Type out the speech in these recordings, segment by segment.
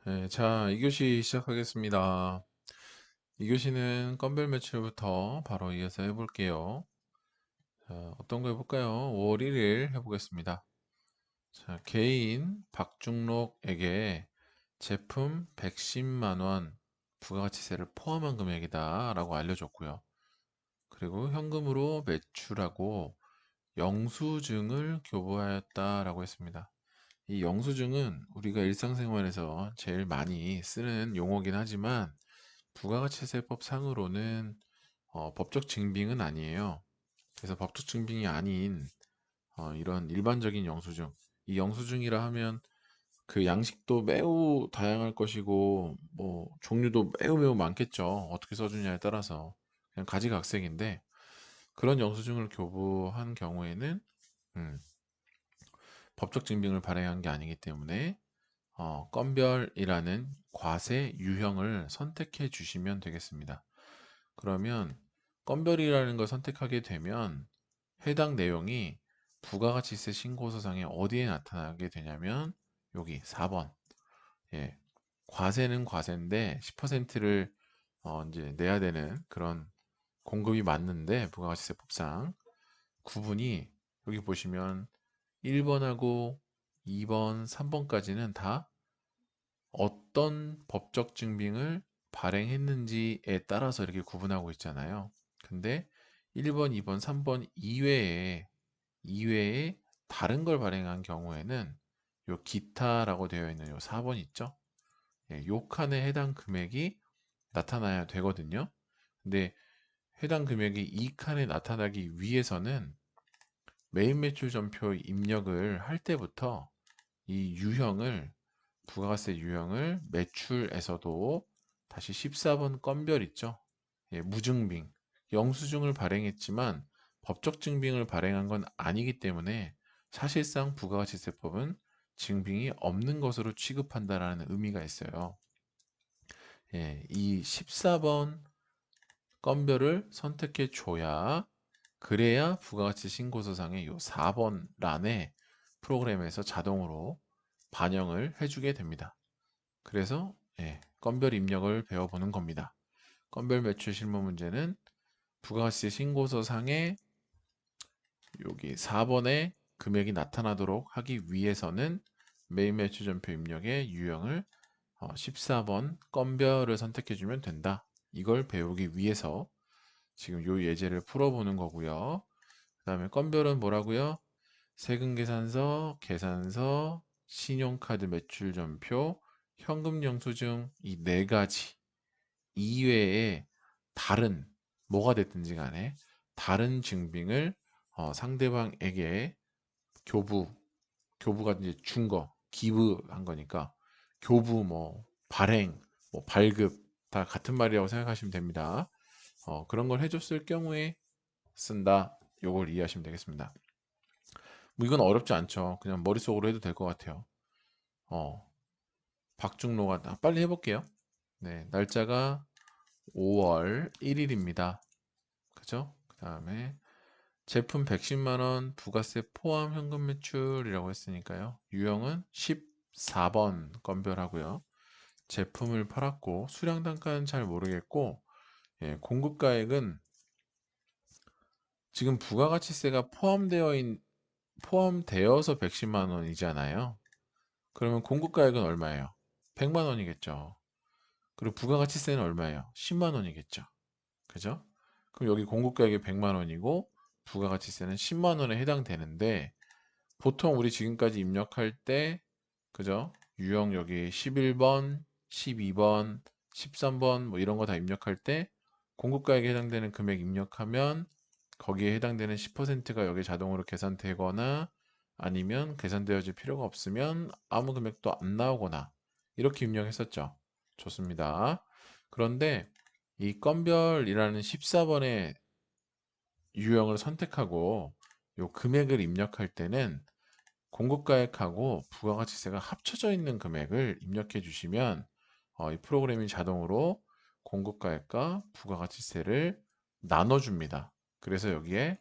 네, 자, 2교시 시작하겠습니다. 2교시는 건별 매출부터 바로 이어서 해볼게요. 자, 어떤 거 해볼까요? 5월 1일 해보겠습니다. 자, 개인 박중록에게 제품 110만 원 부가가치세를 포함한 금액이다 라고 알려줬고요. 그리고 현금으로 매출하고 영수증을 교부하였다 라고 했습니다. 이 영수증은 우리가 일상생활에서 제일 많이 쓰는 용어긴 하지만 부가가치세법 상으로는 법적 증빙은 아니에요. 그래서 법적 증빙이 아닌 이런 일반적인 영수증, 이 영수증이라 하면 그 양식도 매우 다양할 것이고 뭐 종류도 매우 매우 많겠죠. 어떻게 써주냐에 따라서 그냥 가지각색인데 그런 영수증을 교부한 경우에는 음, 법적 증빙을 발행한 게 아니기 때문에 건별이라는 과세 유형을 선택해 주시면 되겠습니다. 그러면 건별이라는 걸 선택하게 되면 해당 내용이 부가가치세 신고서상에 어디에 나타나게 되냐면 여기 4번. 예. 과세는 과세인데 10%를 이제 내야 되는 그런 공급이 맞는데 부가가치세법상 구분이 여기 보시면 1번하고 2번, 3번까지는 다 어떤 법적 증빙을 발행했는지에 따라서 이렇게 구분하고 있잖아요. 근데 1번, 2번, 3번 이외에 다른 걸 발행한 경우에는 요 기타라고 되어 있는 요 4번 있죠? 예, 요 칸에 해당 금액이 나타나야 되거든요. 근데 해당 금액이 이 칸에 나타나기 위해서는 매입 매출 전표 입력을 할 때부터 이 유형을 부가세 유형을 매출에서도 다시 14번 건별 있죠. 예, 무증빙, 영수증을 발행했지만 법적 증빙을 발행한 건 아니기 때문에 사실상 부가가치세법은 증빙이 없는 것으로 취급한다라는 의미가 있어요. 예, 이 14번 건별을 선택해 줘야 그래야 부가가치 신고서상의 요 4번 란에 프로그램에서 자동으로 반영을 해주게 됩니다. 그래서 건별 입력을 배워보는 겁니다. 건별 매출 실무 문제는 부가가치 신고서상에 여기 4번에 금액이 나타나도록 하기 위해서는 매입 매출 전표 입력의 유형을 14번 건별을 선택해주면 된다. 이걸 배우기 위해서 지금 요 예제를 풀어보는 거고요. 그 다음에 건별은 뭐라고요? 세금계산서, 계산서, 신용카드 매출전표, 현금영수증 이 네 가지 이외에 다른 뭐가 됐든지 간에 다른 증빙을 상대방에게 교부, 교부가 이제 준 거, 기부한 거니까 교부 뭐 발행, 뭐 발급 다 같은 말이라고 생각하시면 됩니다. 그런 걸 해줬을 경우에 쓴다. 요걸 이해하시면 되겠습니다. 뭐 이건 어렵지 않죠. 그냥 머릿속으로 해도 될 것 같아요. 어, 박중로가 빨리 해볼게요. 네, 날짜가 5월 1일입니다. 그죠? 그 다음에 제품 110만 원 부가세 포함 현금 매출이라고 했으니까요. 유형은 14번 건별하고요. 제품을 팔았고 수량 단가는 잘 모르겠고 공급가액은 지금 부가가치세가 포함되어서 110만 원이잖아요. 그러면 공급가액은 얼마예요? 100만 원이겠죠. 그리고 부가가치세는 얼마예요? 10만 원이겠죠. 그죠? 그럼 여기 공급가격이 100만 원이고 부가가치세는 10만 원에 해당되는데 보통 우리 지금까지 입력할 때 그죠? 유형 여기 11번, 12번, 13번 뭐 이런 거 다 입력할 때 공급가액에 해당되는 금액 입력하면 거기에 해당되는 10%가 여기 자동으로 계산되거나 아니면 계산되어질 필요가 없으면 아무 금액도 안 나오거나 이렇게 입력했었죠. 좋습니다. 그런데 이 건별이라는 14번의 유형을 선택하고 요 금액을 입력할 때는 공급가액하고 부가가치세가 합쳐져 있는 금액을 입력해 주시면 이 프로그램이 자동으로 공급가액과 부가가치세를 나눠줍니다. 그래서 여기에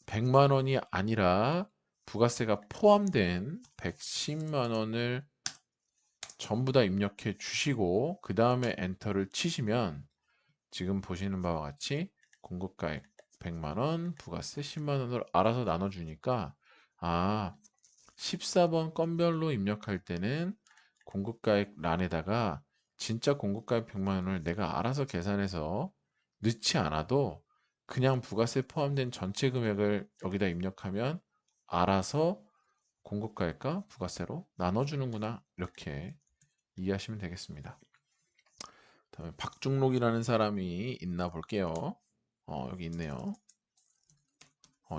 100만 원이 아니라 부가세가 포함된 110만 원을 전부 다 입력해 주시고 그 다음에 엔터를 치시면 지금 보시는 바와 같이 공급가액 100만 원, 부가세 10만 원으로 알아서 나눠주니까 14번 건별로 입력할 때는 공급가액 란에다가 진짜 공급가액 100만 원을 내가 알아서 계산해서 넣지 않아도 그냥 부가세 포함된 전체 금액을 여기다 입력하면 알아서 공급가액과 부가세로 나눠주는구나, 이렇게 이해하시면 되겠습니다. 다음에 박중록이라는 사람이 있나 볼게요. 여기 있네요.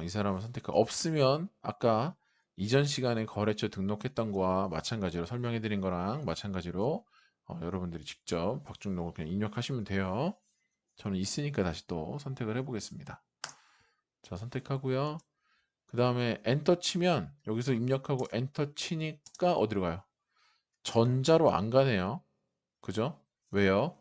이 사람을 선택하 없으면 아까 이전 시간에 거래처 등록했던 거와 마찬가지로 설명해 드린 거랑 마찬가지로 여러분들이 직접 박중록을 그냥 입력하시면 돼요. 저는 있으니까 다시 또 선택을 해 보겠습니다. 자, 선택하고요. 그 다음에 엔터 치면 여기서 입력하고 엔터 치니까 어디로 가요? 전자로 안 가네요. 그죠? 왜요?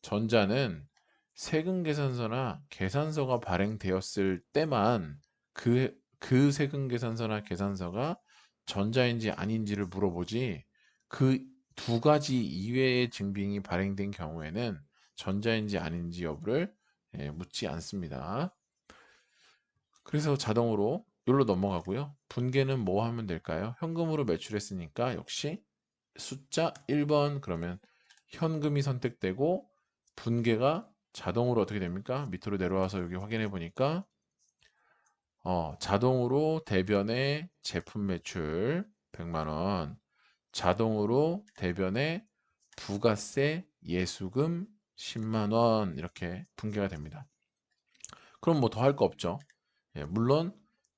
전자는 세금 계산서나 계산서가 발행되었을 때만 그 세금 계산서나 계산서가 전자인지 아닌지를 물어보지, 그 두 가지 이외의 증빙이 발행된 경우에는 전자인지 아닌지 여부를 묻지 않습니다. 그래서 자동으로 여기로 넘어가고요. 분계는 뭐 하면 될까요? 현금으로 매출했으니까 역시 숫자 1번 그러면 현금이 선택되고 분계가 자동으로 어떻게 됩니까? 밑으로 내려와서 여기 확인해 보니까 자동으로 대변의 제품 매출 100만 원, 자동으로 대변의 부가세 예수금 10만 원 이렇게 분계가 됩니다. 그럼 뭐 더 할 거 없죠. 물론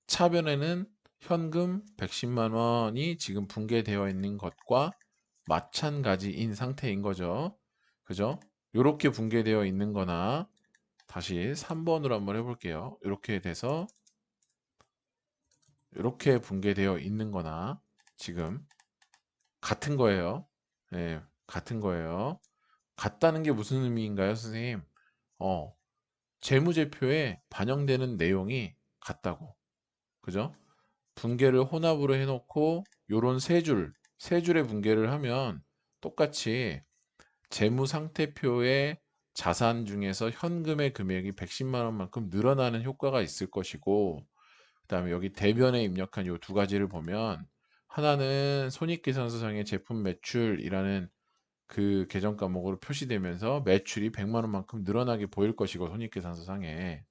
차변에는 현금 110만 원이 지금 분계되어 있는 것과 마찬가지인 상태인 거죠. 그죠? 이렇게 분계되어 있는 거나 다시 3번으로 한번 해볼게요. 이렇게 돼서 이렇게 분계되어 있는 거나 지금 같은 거예요. 같은 거예요. 같다는 게 무슨 의미인가요, 선생님? 어, 재무제표에 반영되는 내용이 같다고. 그죠? 분계를 혼합으로 해놓고 요런 세 줄의 분계를 하면 똑같이 재무상태표의 자산 중에서 현금의 금액이 110만 원만큼 늘어나는 효과가 있을 것이고, 그다음에 여기 대변에 입력한 요 두 가지를 보면 하나는 손익계산서상의 제품 매출이라는 그 계정 과목으로 표시되면서 매출이 100만 원만큼 늘어나게 보일 것이고, 손익계산서상에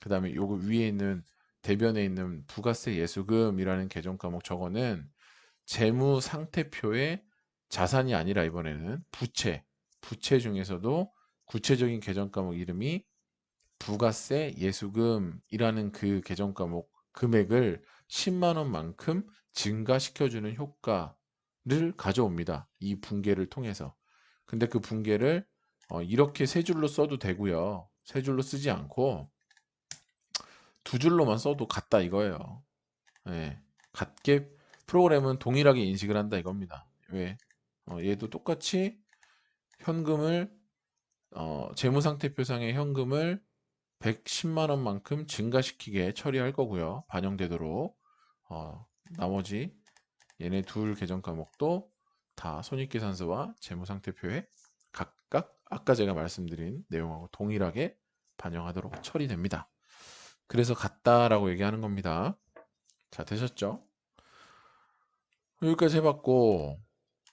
그다음에 요거 위에 있는 대변에 있는 부가세 예수금이라는 계정 과목, 저거는 재무 상태표의 자산이 아니라 이번에는 부채 중에서도 구체적인 계정 과목 이름이 부가세 예수금이라는 그 계정 과목 금액을 10만 원만큼 증가시켜주는 효과를 가져옵니다. 이 분계를 통해서. 근데 그 분계를 이렇게 세 줄로 써도 되고요. 세 줄로 쓰지 않고 두 줄로만 써도 같다 이거예요. 예, 같게 프로그램은 동일하게 인식을 한다 이겁니다. 왜? 얘도 똑같이 현금을 재무상태표상의 현금을 110만 원만큼 증가시키게 처리할 거고요. 반영되도록 나머지 얘네 둘 계정 과목도 다 손익계산서와 재무상태표에 각각 아까 제가 말씀드린 내용하고 동일하게 반영하도록 처리됩니다. 그래서 같다라고 얘기하는 겁니다. 자, 되셨죠? 여기까지 해봤고,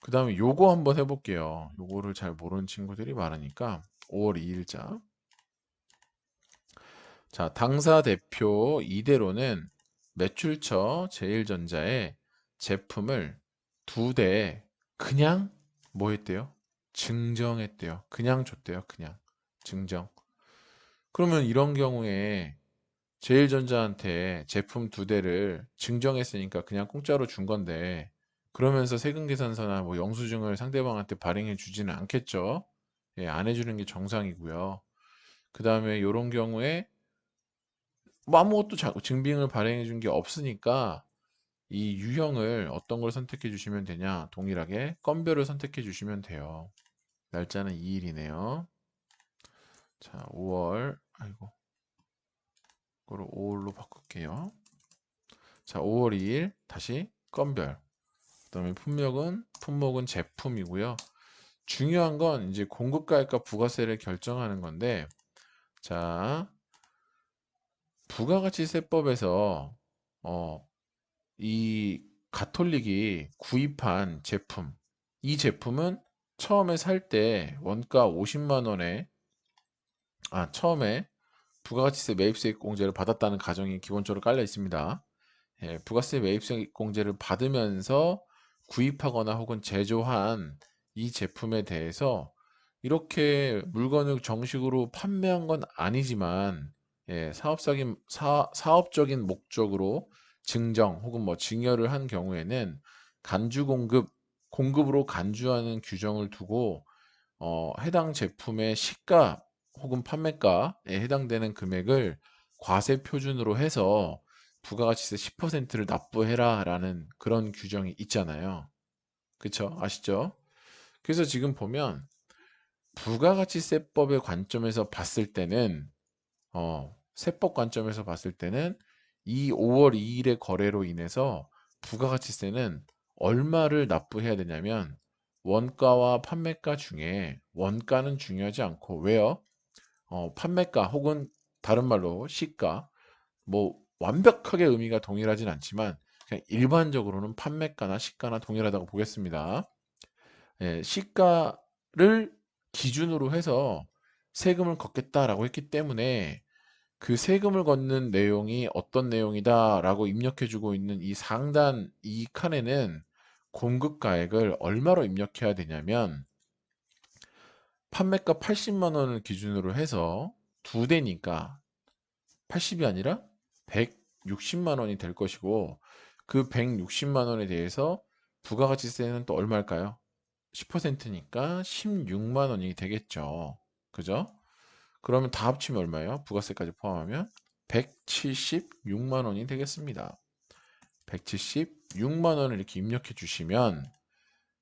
그 다음에 요거 한번 해볼게요. 요거를 잘 모르는 친구들이 많으니까 5월 2일자. 자, 당사 대표 이대로는 매출처 제일전자에 제품을 두 대 그냥 뭐 했대요? 증정했대요. 그냥 줬대요. 그냥 증정. 그러면 이런 경우에 제일전자한테 제품 두 대를 증정했으니까 그냥 공짜로 준 건데, 그러면서 세금계산서나 뭐 영수증을 상대방한테 발행해 주지는 않겠죠. 안 해주는 게 정상이고요. 그 다음에 이런 경우에 뭐 아무것도 증빙을 발행해 준 게 없으니까 이 유형을 어떤 걸 선택해 주시면 되냐? 동일하게 건별을 선택해 주시면 돼요. 날짜는 2일이네요. 자, 5월, 아이고, 그걸 5월로 바꿀게요. 자, 5월 2일 다시 건별. 그다음에 품목은 제품이고요. 중요한 건 이제 공급가액과 부가세를 결정하는 건데, 자, 부가가치세법에서 어, 이 가톨릭이 구입한 제품, 이 제품은 처음에 살 때 원가 50만 원에 처음에 부가가치세 매입세 공제를 받았다는 가정이 기본적으로 깔려 있습니다. 예, 부가세 매입세 공제를 받으면서 구입하거나 혹은 제조한 이 제품에 대해서 이렇게 물건을 정식으로 판매한 건 아니지만, 예, 사업적인 목적으로 증정 혹은 뭐 증여를 한 경우에는 공급으로 간주하는 규정을 두고 해당 제품의 시가 혹은 판매가에 해당되는 금액을 과세 표준으로 해서 부가가치세 10%를 납부해라 라는 그런 규정이 있잖아요. 그쵸? 아시죠? 그래서 지금 보면 부가가치세법의 관점에서 봤을 때는 세법 관점에서 봤을 때는 이 5월 2일의 거래로 인해서 부가가치세는 얼마를 납부해야 되냐면 원가와 판매가 중에 원가는 중요하지 않고, 왜요? 판매가 혹은 다른 말로 시가, 뭐 완벽하게 의미가 동일하진 않지만 그냥 일반적으로는 판매가나 시가나 동일하다고 보겠습니다. 예, 시가를 기준으로 해서 세금을 걷겠다라고 했기 때문에 그 세금을 걷는 내용이 어떤 내용이다라고 입력해주고 있는 이 상단 이 칸에는 공급가액을 얼마로 입력해야 되냐면, 판매가 80만 원을 기준으로 해서 두 대니까 80이 아니라 160만 원이 될 것이고, 그 160만 원에 대해서 부가가치세는 또 얼마일까요? 10%니까 16만 원이 되겠죠. 그죠? 그러면 다 합치면 얼마예요? 부가세까지 포함하면 176만 원이 되겠습니다. 176만 원을 이렇게 입력해 주시면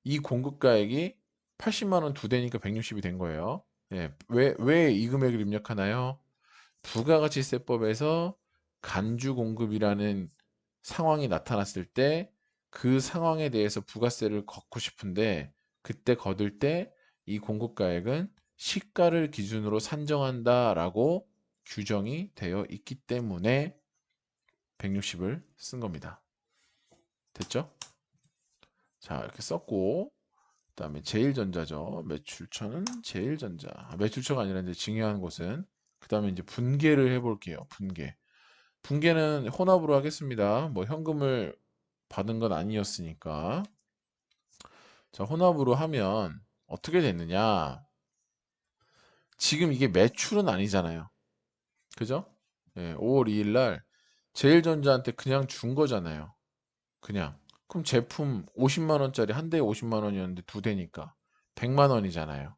이 공급가액이 80만 원 두 대니까 160이 된 거예요. 예, 왜 이 금액을 입력하나요? 부가가치세법에서 간주 공급이라는 상황이 나타났을 때 그 상황에 대해서 부가세를 걷고 싶은데, 그때 거둘 때 이 공급가액은 시가를 기준으로 산정한다라고 규정이 되어 있기 때문에 160을 쓴 겁니다. 됐죠? 자, 이렇게 썼고, 그다음에 제일전자죠. 매출처는 제일전자. 매출처가 아니라 이제 중요한 곳은, 그다음에 이제 분계를 해볼게요. 분계는 혼합으로 하겠습니다. 뭐 현금을 받은 건 아니었으니까. 자, 혼합으로 하면 어떻게 됐느냐? 지금 이게 매출은 아니잖아요. 그죠? 예, 5월 2일 날 제일전자한테 그냥 준 거잖아요. 그냥. 그럼 제품 50만 원짜리 한 대에 50만 원이었는데 두 대니까 100만 원이잖아요.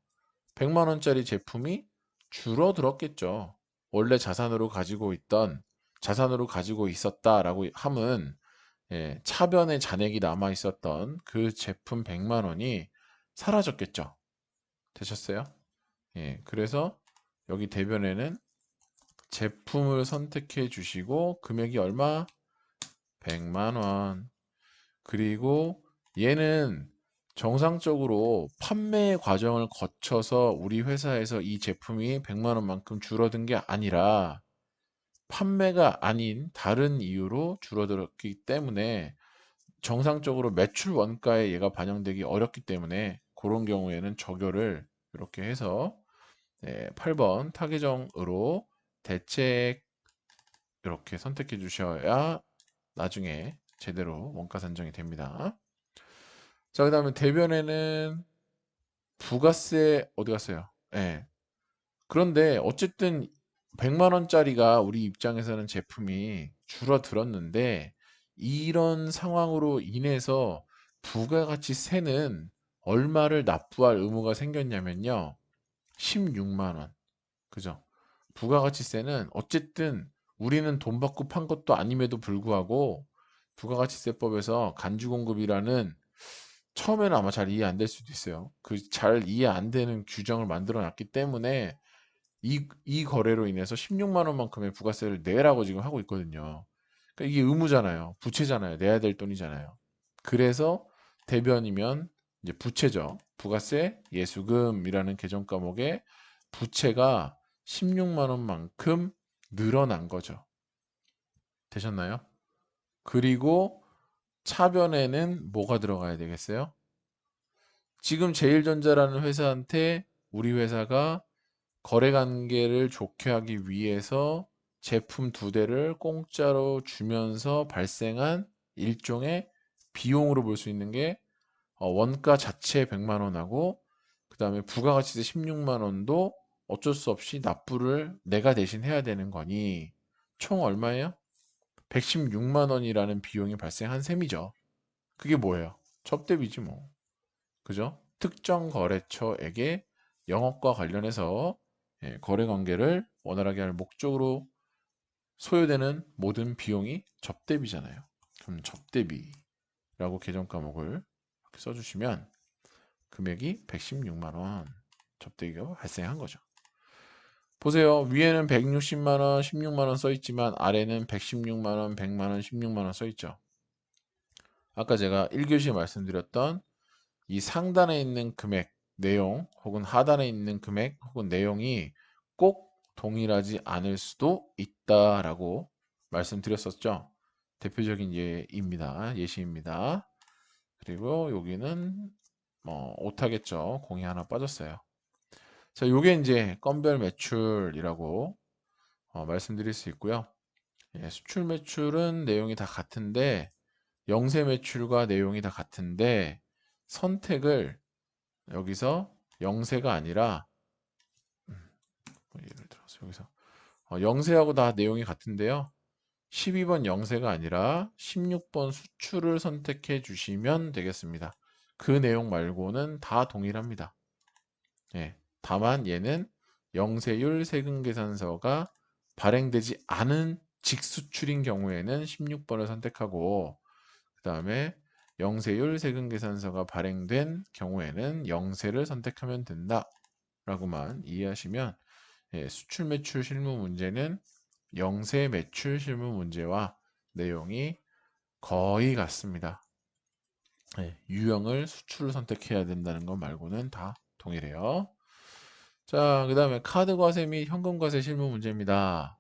100만 원짜리 제품이 줄어들었겠죠. 원래 자산으로 가지고 있었다라고 함은, 예, 차변에 잔액이 남아 있었던 그 제품 100만 원이 사라졌겠죠. 되셨어요? 예, 그래서 여기 대변에는 제품을 선택해 주시고 금액이 얼마? 100만 원. 그리고 얘는 정상적으로 판매 과정을 거쳐서 우리 회사에서 이 제품이 100만 원만큼 줄어든 게 아니라 판매가 아닌 다른 이유로 줄어들었기 때문에 정상적으로 매출 원가에 얘가 반영되기 어렵기 때문에 그런 경우에는 적용을 이렇게 해서, 네, 8번 타계정으로 대책 이렇게 선택해 주셔야 나중에 제대로 원가 산정이 됩니다. 자, 그 다음에 대변에는 부가세 어디 갔어요? 예. 그런데 어쨌든 100만 원짜리가 우리 입장에서는 제품이 줄어들었는데, 이런 상황으로 인해서 부가가치세는 얼마를 납부할 의무가 생겼냐면요. 16만 원. 그죠? 부가가치세는 어쨌든 우리는 돈 받고 판 것도 아님에도 불구하고 부가가치세법에서 간주공급이라는, 처음에는 아마 잘 이해 안 될 수도 있어요. 그 잘 이해 안 되는 규정을 만들어 놨기 때문에 이 거래로 인해서 16만 원만큼의 부가세를 내라고 지금 하고 있거든요. 그러니까 이게 의무잖아요. 부채잖아요. 내야 될 돈이잖아요. 그래서 대변이면 이제 부채죠. 부가세 예수금이라는 계정 과목에 부채가 16만 원만큼 늘어난 거죠. 되셨나요? 그리고 차변에는 뭐가 들어가야 되겠어요? 지금 제일전자라는 회사한테 우리 회사가 거래 관계를 좋게 하기 위해서 제품 두 대를 공짜로 주면서 발생한 일종의 비용으로 볼 수 있는 게 원가 자체 100만 원하고 그다음에 부가가치세 16만 원도 어쩔 수 없이 납부를 내가 대신 해야 되는 거니 총 얼마예요? 116만 원이라는 비용이 발생한 셈이죠. 그게 뭐예요? 접대비지 뭐. 그죠? 특정 거래처에게 영업과 관련해서 거래 관계를 원활하게 할 목적으로 소요되는 모든 비용이 접대비잖아요. 그럼 접대비라고 계정 과목을 이렇게 써주시면 금액이 116만 원 접대기가 발생한 거죠. 보세요. 위에는 160만 원, 16만 원 써 있지만 아래는 116만 원, 100만 원, 16만 원 써 있죠. 아까 제가 1교시에 말씀드렸던 이 상단에 있는 금액, 내용 혹은 하단에 있는 금액 혹은 내용이 꼭 동일하지 않을 수도 있다라고 말씀드렸었죠. 대표적인 예시입니다. 그리고 여기는 오타겠죠. 공이 하나 빠졌어요. 자, 요게 이제 건별 매출이라고 말씀드릴 수 있고요. 수출 매출은 내용이 다 같은데 영세 매출과 내용이 다 같은데 선택을 여기서 영세가 아니라 예를 들어서 여기서 영세하고 다 내용이 같은데요. 12번 영세가 아니라 16번 수출을 선택해 주시면 되겠습니다. 그 내용 말고는 다 동일합니다. 다만 얘는 영세율 세금계산서가 발행되지 않은 직수출인 경우에는 16번을 선택하고 그 다음에 영세율 세금계산서가 발행된 경우에는 영세를 선택하면 된다 라고만 이해하시면 수출 매출 실무 문제는 영세 매출 실무 문제와 내용이 거의 같습니다. 유형을 수출을 선택해야 된다는 것 말고는 다 동일해요. 자, 그 다음에 카드 과세 및 현금 과세 실무 문제입니다.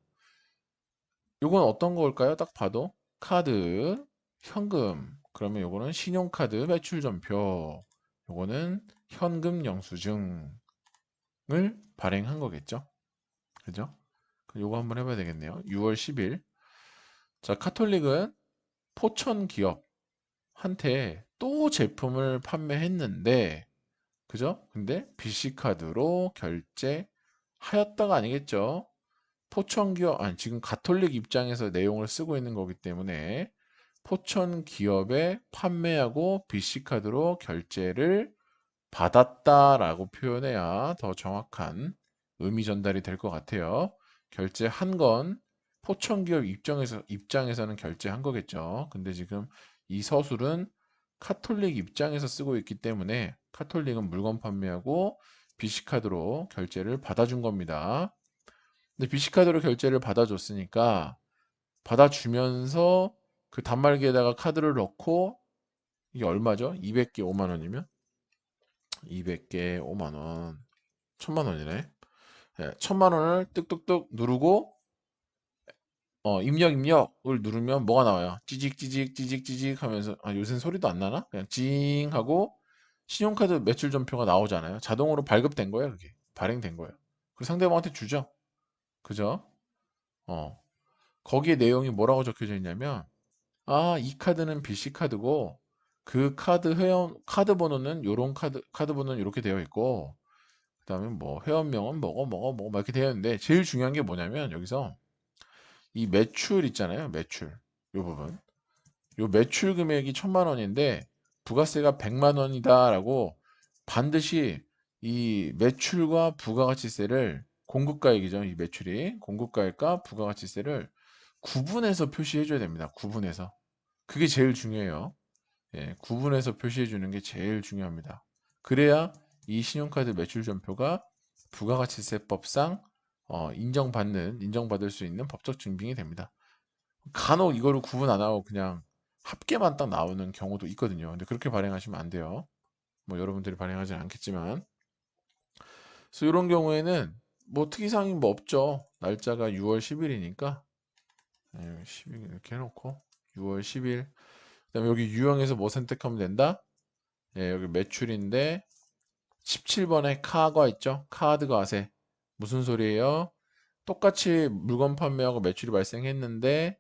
요건 어떤 걸까요? 딱 봐도 카드, 현금. 그러면 요거는 신용카드 매출 전표. 요거는 현금 영수증을 발행한 거겠죠? 그죠? 요거 한번 해봐야 되겠네요. 6월 10일. 자, 카톨릭은 포천 기업한테 또 제품을 판매했는데, 그죠? 근데 BC카드로 결제하였다가 아니겠죠? 포천 기업, 아니, 지금 가톨릭 입장에서 내용을 쓰고 있는 거기 때문에 포천 기업에 판매하고 BC카드로 결제를 받았다라고 표현해야 더 정확한 의미 전달이 될 것 같아요. 결제한 건 포천 기업 입장에서는 결제한 거겠죠. 근데 지금 이 서술은 카톨릭 입장에서 쓰고 있기 때문에 카톨릭은 물건 판매하고 BC카드로 결제를 받아준 겁니다. 근데 BC카드로 결제를 받아줬으니까 받아주면서 그 단말기에다가 카드를 넣고 이게 얼마죠? 200개 5만 원이면 200개 5만 원 1000만 원이네. 1000만 원을 뚝뚝뚝 누르고 입력을 누르면 뭐가 나와요? 찌직 하면서 요새는 소리도 안 나나? 그냥 찡 하고 신용카드 매출 전표가 나오잖아요. 자동으로 발급된 거예요, 그게. 발행된 거예요. 그 상대방한테 주죠. 그죠? 어. 거기에 내용이 뭐라고 적혀져 있냐면 이 카드는 BC 카드고 그 카드 번호는 요런 카드 번호는 이렇게 되어 있고 그다음에 뭐 회원명은 뭐고 막 이렇게 되어 있는데 제일 중요한 게 뭐냐면 여기서 이 매출 있잖아요. 매출. 요 부분. 요 매출 금액이 1000만 원인데 부가세가 100만 원이다라고 반드시 이 매출과 부가가치세를 공급가액이죠. 이 매출이 공급가액과 부가가치세를 구분해서 표시해 줘야 됩니다. 구분해서. 그게 제일 중요해요. 구분해서 표시해 주는 게 제일 중요합니다. 그래야 이 신용카드 매출 전표가 부가가치세법상 인정받을 수 있는 법적 증빙이 됩니다. 간혹 이거를 구분 안 하고 그냥 합계만 딱 나오는 경우도 있거든요. 근데 그렇게 발행하시면 안 돼요. 뭐 여러분들이 발행하지는 않겠지만. 그래서 이런 경우에는 뭐 특이사항이 뭐 없죠. 날짜가 6월 10일이니까 10일 이렇게 해놓고 6월 10일. 그다음에 여기 유형에서 뭐 선택하면 된다? 여기 매출인데 17번에 카가 있죠. 카드 과세. 무슨 소리예요? 똑같이 물건 판매하고 매출이 발생했는데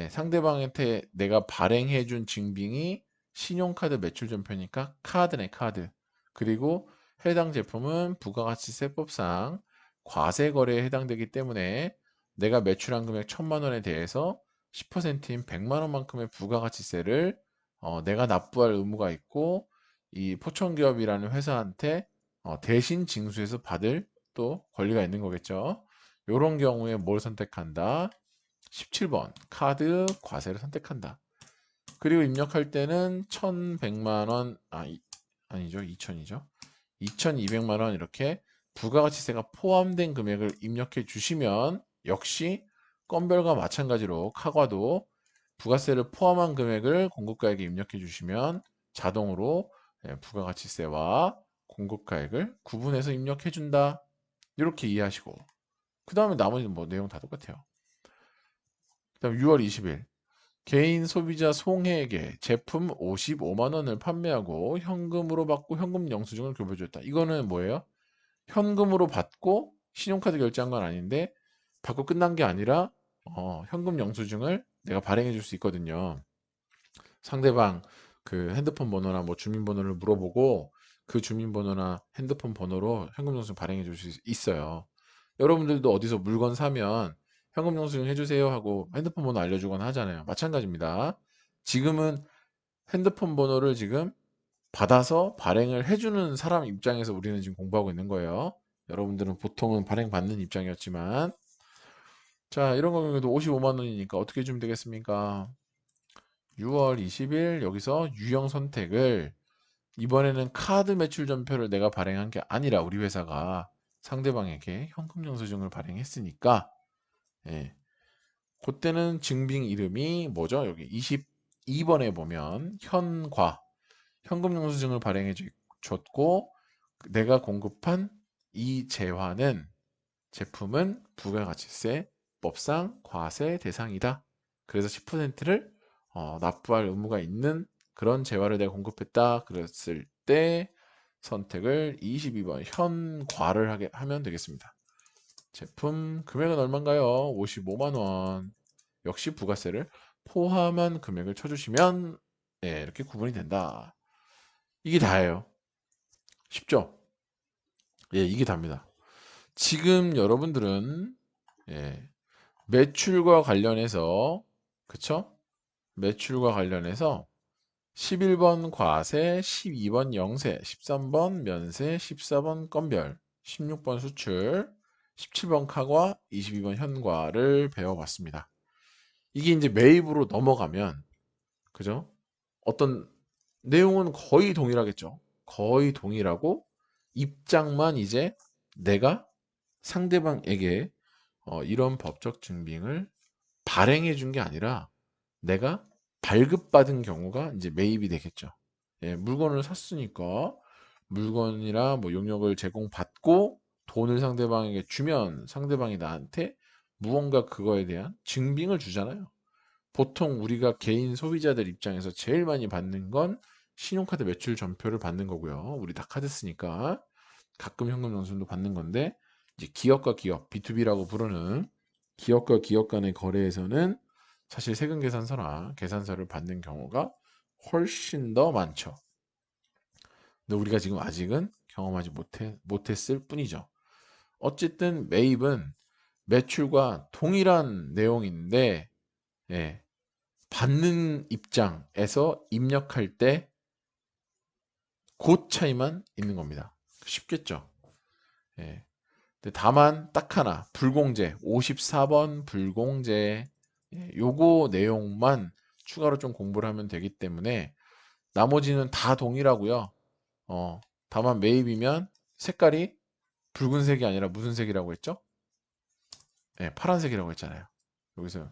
상대방한테 내가 발행해준 증빙이 신용카드 매출 전표니까 카드네 카드. 그리고 해당 제품은 부가가치세법상 과세 거래에 해당되기 때문에 내가 매출한 금액 1,000만 원에 대해서 10%인 100만 원만큼의 부가가치세를 내가 납부할 의무가 있고 이 포천기업이라는 회사한테 대신 징수해서 받을 또 권리가 있는 거겠죠. 이런 경우에 뭘 선택한다? 17번 카드 과세를 선택한다. 그리고 입력할 때는 1,100만 원, 아니죠. 2,000이죠. 2,200만 원 이렇게 부가가치세가 포함된 금액을 입력해 주시면 역시 건별과 마찬가지로 카과도 부가세를 포함한 금액을 공급가액에 입력해 주시면 자동으로 부가가치세와 공급가액을 구분해서 입력해 준다. 이렇게 이해하시고 그 다음에 나머지는 뭐 내용 다 똑같아요. 그 다음 6월 20일 개인 소비자 송혜에게 제품 55만 원을 판매하고 현금으로 받고 현금 영수증을 교부해줬다. 이거는 뭐예요? 현금으로 받고 신용카드 결제한 건 아닌데 받고 끝난 게 아니라 현금 영수증을 내가 발행해 줄 수 있거든요. 상대방 그 핸드폰 번호나 뭐 주민번호를 물어보고 그 주민번호나 핸드폰 번호로 현금 영수증 발행해 줄 수 있어요. 여러분들도 어디서 물건 사면 현금 영수증 해주세요 하고 핸드폰 번호 알려주거나 하잖아요. 마찬가지입니다. 지금은 핸드폰 번호를 지금 받아서 발행을 해주는 사람 입장에서 우리는 지금 공부하고 있는 거예요. 여러분들은 보통은 발행받는 입장이었지만 자 이런 경우에도 55만 원이니까 어떻게 해주면 되겠습니까? 6월 20일 여기서 유형 선택을 이번에는 카드 매출 전표를 내가 발행한 게 아니라 우리 회사가 상대방에게 현금 영수증을 발행했으니까 예, 그때는 증빙 이름이 뭐죠? 여기 22번에 보면 현과 현금 영수증을 발행해 줬고 내가 공급한 이 재화는 제품은 부가가치세 법상 과세 대상이다. 그래서 10%를 납부할 의무가 있는 그런 재화를 내가 공급했다. 그랬을 때 선택을 22번 현과를 하면 되겠습니다. 제품 금액은 얼마인가요? 55만 원. 역시 부가세를 포함한 금액을 쳐주시면 이렇게 구분이 된다. 이게 다예요. 쉽죠? 이게 답니다. 지금 여러분들은 예, 매출과 관련해서 그쵸? 매출과 관련해서 11번 과세, 12번 영세, 13번 면세, 14번 건별, 16번 수출, 17번 카과, 22번 현과를 배워봤습니다. 이게 이제 매입으로 넘어가면 그죠? 어떤 내용은 거의 동일하겠죠. 거의 동일하고 입장만 이제 내가 상대방에게 이런 법적 증빙을 발행해 준 게 아니라 내가 발급받은 경우가 이제 매입이 되겠죠. 물건을 샀으니까 물건이나 뭐 용역을 제공받고 돈을 상대방에게 주면 상대방이 나한테 무언가 그거에 대한 증빙을 주잖아요. 보통 우리가 개인 소비자들 입장에서 제일 많이 받는 건 신용카드 매출 전표를 받는 거고요. 우리 다 카드 쓰니까 가끔 현금 영수증도 받는 건데 이제 기업과 기업, B2B라고 부르는 기업과 기업 간의 거래에서는 사실 세금 계산서나 계산서를 받는 경우가 훨씬 더 많죠. 근데 우리가 지금 아직은 경험하지 못했을 뿐이죠. 어쨌든 매입은 매출과 동일한 내용인데 예, 받는 입장에서 입력할 때 그 차이만 있는 겁니다. 쉽겠죠? 예. 근데 다만 딱 하나 불공제 54번 불공제 요거 내용만 추가로 좀 공부를 하면 되기 때문에 나머지는 다 동일하고요. 다만 매입이면 색깔이 붉은색이 아니라 무슨 색이라고 했죠? 파란색이라고 했잖아요. 여기서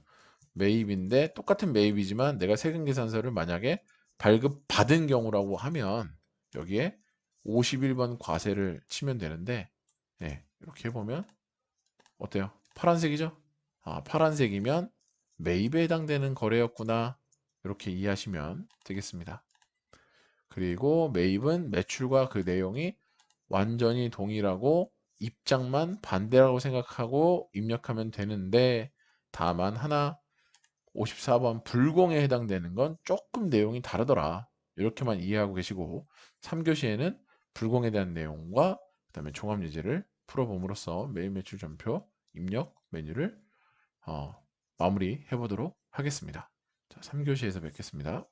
매입인데 똑같은 매입이지만 내가 세금계산서를 만약에 발급받은 경우라고 하면 여기에 51번 과세를 치면 되는데 네, 이렇게 보면 어때요? 파란색이죠? 아, 파란색이면 매입에 해당되는 거래였구나. 이렇게 이해하시면 되겠습니다. 그리고 매입은 매출과 그 내용이 완전히 동일하고 입장만 반대라고 생각하고 입력하면 되는데 다만 하나 54번 불공에 해당되는 건 조금 내용이 다르더라. 이렇게만 이해하고 계시고 3교시에는 불공에 대한 내용과 그다음에 종합예제를 풀어봄으로써 매입 매출 전표 입력 메뉴를 마무리해 보도록 하겠습니다. 자, 3교시에서 뵙겠습니다.